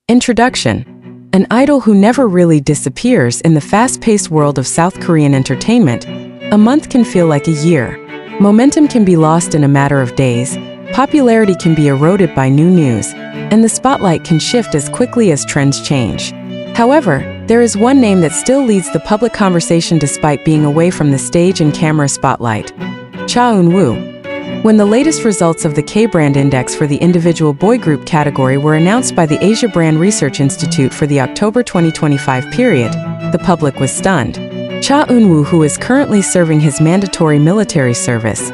Introduction. An idol who never really disappears in the fast-paced world of South Korean entertainment. A month can feel like a year. Momentum can be lost in a matter of days, popularity can be eroded by new news, and the spotlight can shift as quickly as trends change. However, there is one name that still leads the public conversation despite being away from the stage and camera spotlight. Eun-Woo. When the latest results of the K-Brand Index for the individual boy group category were announced by the Asia Brand Research Institute for the October 2025 period, the public was stunned. Eun-Woo, who is currently serving his mandatory military service,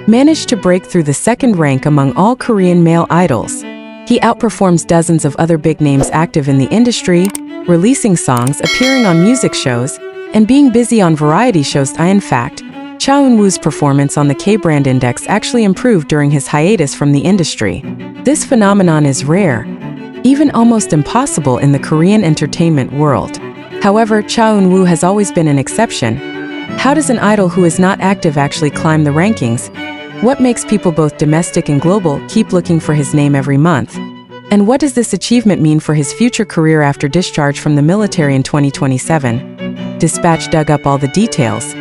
managed to break through the second rank among all Korean male idols. He outperforms dozens of other big names active in the industry, releasing songs, appearing on music shows, and being busy on variety shows. In fact, Eun-Woo's performance on the K-Brand Index actually improved during his hiatus from the industry. This phenomenon is rare, even almost impossible in the Korean entertainment world. However, Eun-Woo has always been an exception. How does an idol who is not active actually climb the rankings? What makes people both domestic and global keep looking for his name every month? And what does this achievement mean for his future career after discharge from the military in 2027? Dispatch dug up all the details.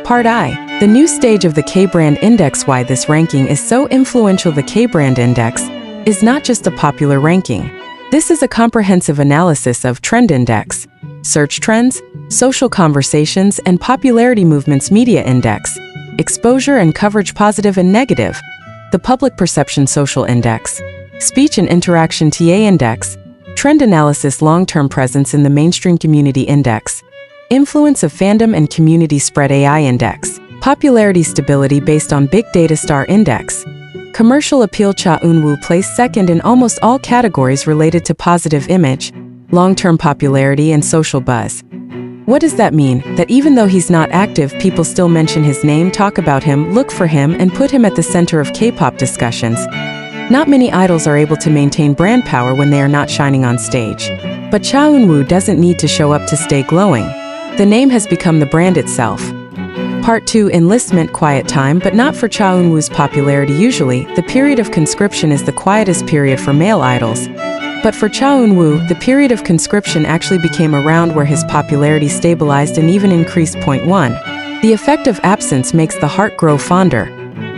Part I. The new stage of the K-Brand Index. Why this ranking is so influential. The K-Brand Index is not just a popular ranking. This is a comprehensive analysis of trend index, search trends, social conversations, and popularity movements. Media index, exposure and coverage positive and negative. The public perception social index, speech and interaction TA index, trend analysis long-term presence in the mainstream community index, influence of fandom and community spread AI index, popularity stability based on big data star index, commercial appeal. Eun-Woo placed second in almost all categories related to positive image, long-term popularity and social buzz. What does that mean? That even though he's not active, people still mention his name, talk about him, look for him, and put him at the center of K-pop discussions. Not many idols are able to maintain brand power when they are not shining on stage. But Eun-Woo doesn't need to show up to stay glowing. The name has become the brand itself. Part 2. Enlistment. Quiet time, but not for Eun-Woo's popularity. Usually, the period of conscription is the quietest period for male idols. But for Eun-Woo, the period of conscription actually became around where his popularity stabilized and even increased. Point 1. The effect of absence makes the heart grow fonder.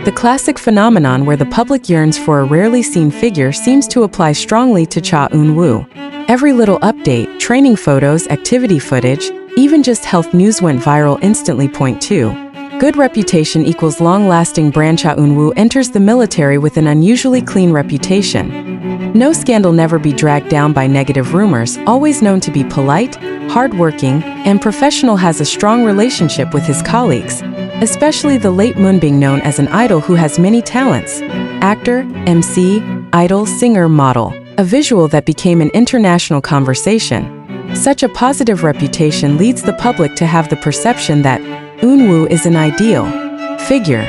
The classic phenomenon where the public yearns for a rarely seen figure seems to apply strongly to Eun-Woo. Every little update, training photos, activity footage, even just health news went viral instantly. Point 2. Good reputation equals long-lasting brand. Eun-Woo enters the military with an unusually clean reputation. No scandal, never be dragged down by negative rumors, always known to be polite, hardworking, and professional. Has a strong relationship with his colleagues, especially the late Moon, being known as an idol who has many talents: actor, MC, idol, singer, model. A visual that became an international conversation. Such a positive reputation leads the public to have the perception that Eun-Woo is an ideal figure,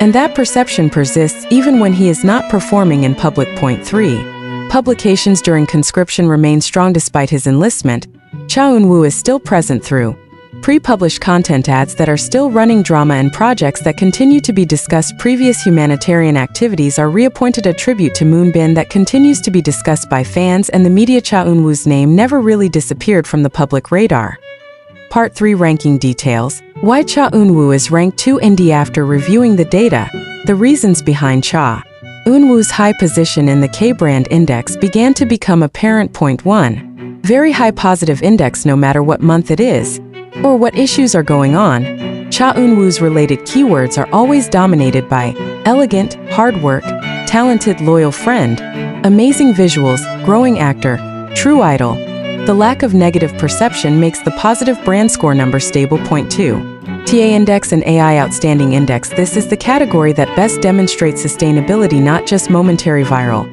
and that perception persists even when he is not performing in public. Point 3. Publications during conscription remain strong despite his enlistment. Eun-Woo is still present through pre-published content, ads that are still running, drama and projects that continue to be discussed. Previous humanitarian activities are reappointed, a tribute to Moonbin that continues to be discussed by fans and the media. Eun-Woo's name never really disappeared from the public radar. Part 3. Ranking details. Why Eun-Woo is ranked 2 indie. After reviewing the data, the reasons behind Eun-Woo's high position in the K-Brand Index began to become apparent. Point 1. Very high positive index no matter what month it is, or what issues are going on. Eun-Woo's related keywords are always dominated by elegant, hard work, talented, loyal friend, amazing visuals, growing actor, true idol. The lack of negative perception makes the positive brand score number stable. Point 2. TA Index and AI Outstanding Index. This is the category that best demonstrates sustainability, not just momentary viral.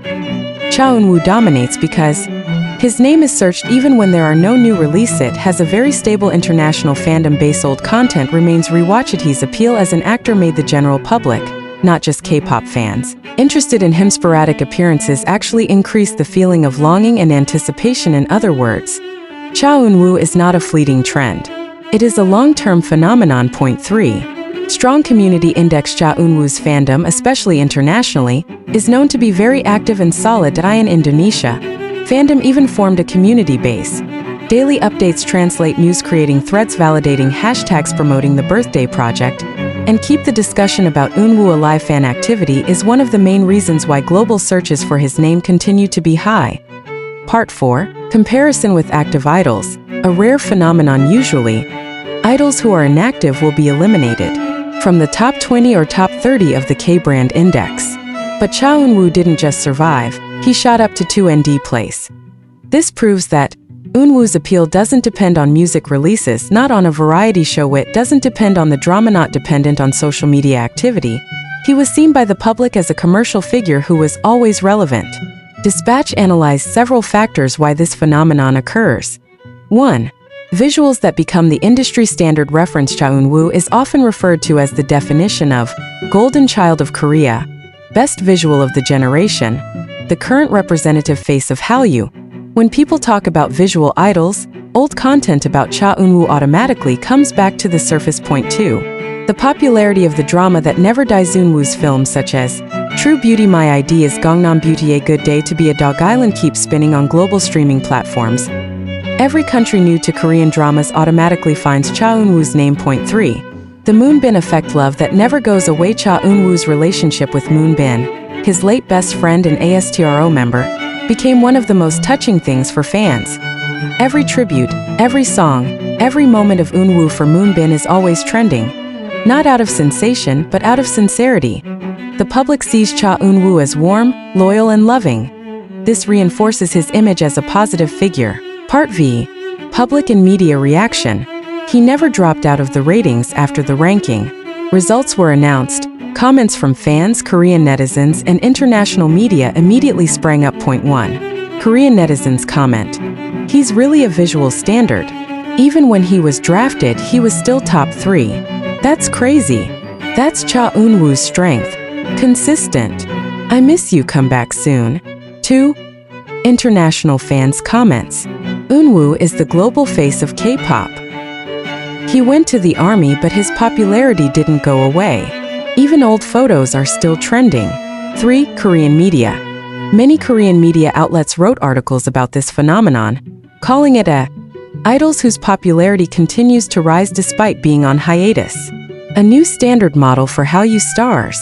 Eun-Woo dominates because his name is searched even when there are no new release. It has a very stable international fandom base. Old content remains rewatched. His appeal as an actor made the general public, not just K-pop fans, interested in him. Sporadic appearances actually increase the feeling of longing and anticipation. In other words, Eun-Woo is not a fleeting trend. It is a long-term phenomenon. Point 3. Strong community index. Eun-Woo's fandom, especially internationally, is known to be very active and solid. In Indonesia, Fandom even formed a community base. Daily updates translate news, creating threads validating hashtags promoting the birthday project, and keep the discussion about Eun-Woo alive. Fan activity is one of the main reasons why global searches for his name continue to be high. Part 4. Comparison with active idols, a rare phenomenon. Usually, idols who are inactive will be eliminated from the top 20 or top 30 of the K-brand index. But Cha Eun-woo didn't just survive, he shot up to 2nd place. This proves that Eun-woo's appeal doesn't depend on music releases, not on a variety show. It doesn't depend on the drama, not dependent on social media activity. He was seen by the public as a commercial figure who was always relevant. Dispatch analyzed several factors why this phenomenon occurs. 1. Visuals that become the industry standard reference. Cha Eun-woo is often referred to as the definition of golden child of Korea, best visual of the generation, the current representative face of Hallyu. When people talk about visual idols, old content about Cha Eun-woo automatically comes back to the surface. Point 2. The popularity of the drama that never dies. Eun-woo's films such as True Beauty, My ID is Gangnam Beauty, A Good Day to Be a Dog Island keep spinning on global streaming platforms. Every country new to Korean dramas automatically finds Cha Eun-woo's name. Point 3. The Moonbin effect, love that never goes away. Cha Eun-woo's relationship with Moonbin, his late best friend and ASTRO member, became one of the most touching things for fans. Every tribute, every song, every moment of Eun-woo for Moonbin is always trending. Not out of sensation, but out of sincerity. The public sees Cha Eun-woo as warm, loyal, and loving. This reinforces his image as a positive figure. Part V. Public and media reaction. He never dropped out of the ratings after the ranking. Results were announced. Comments from fans, Korean netizens, and international media immediately sprang up. Point 1. Korean netizens comment. He's really a visual standard. Even when he was drafted, he was still top 3. That's crazy. That's Cha Eun-woo's strength. Consistent. I miss you, come back soon. 2. International fans comments. Eun-woo is the global face of K-pop. He went to the army, but his popularity didn't go away. Even old photos are still trending. 3. Korean media. Many Korean media outlets wrote articles about this phenomenon, calling it a idols whose popularity continues to rise despite being on hiatus. A new standard model for Hallyu stars.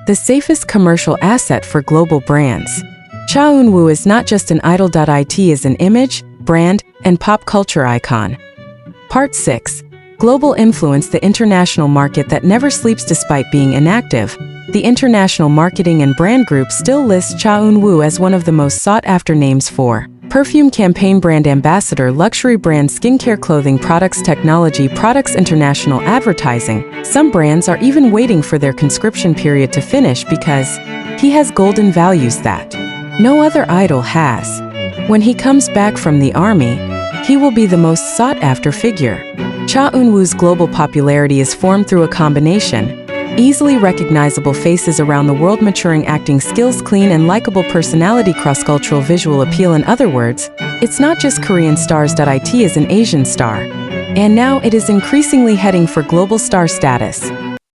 The safest commercial asset for global brands. Cha Eun-woo is not just an idol. It is an image, brand, and pop culture icon. Part 6. Global influence. The international market that never sleeps despite being inactive. The International Marketing and Brand Group still lists Cha Eun-woo as one of the most sought-after names for perfume campaign, brand ambassador, luxury brand, skincare, clothing products, technology products, international advertising. Some brands are even waiting for their conscription period to finish because he has golden values that no other idol has. When he comes back from the army, he will be the most sought-after figure. Cha Eun-woo's global popularity is formed through a combination. Easily recognizable faces around the world, maturing acting skills, clean and likable personality, cross-cultural visual appeal. In other words, it's not just Korean stars. It is an Asian star. And now it is increasingly heading for global star status.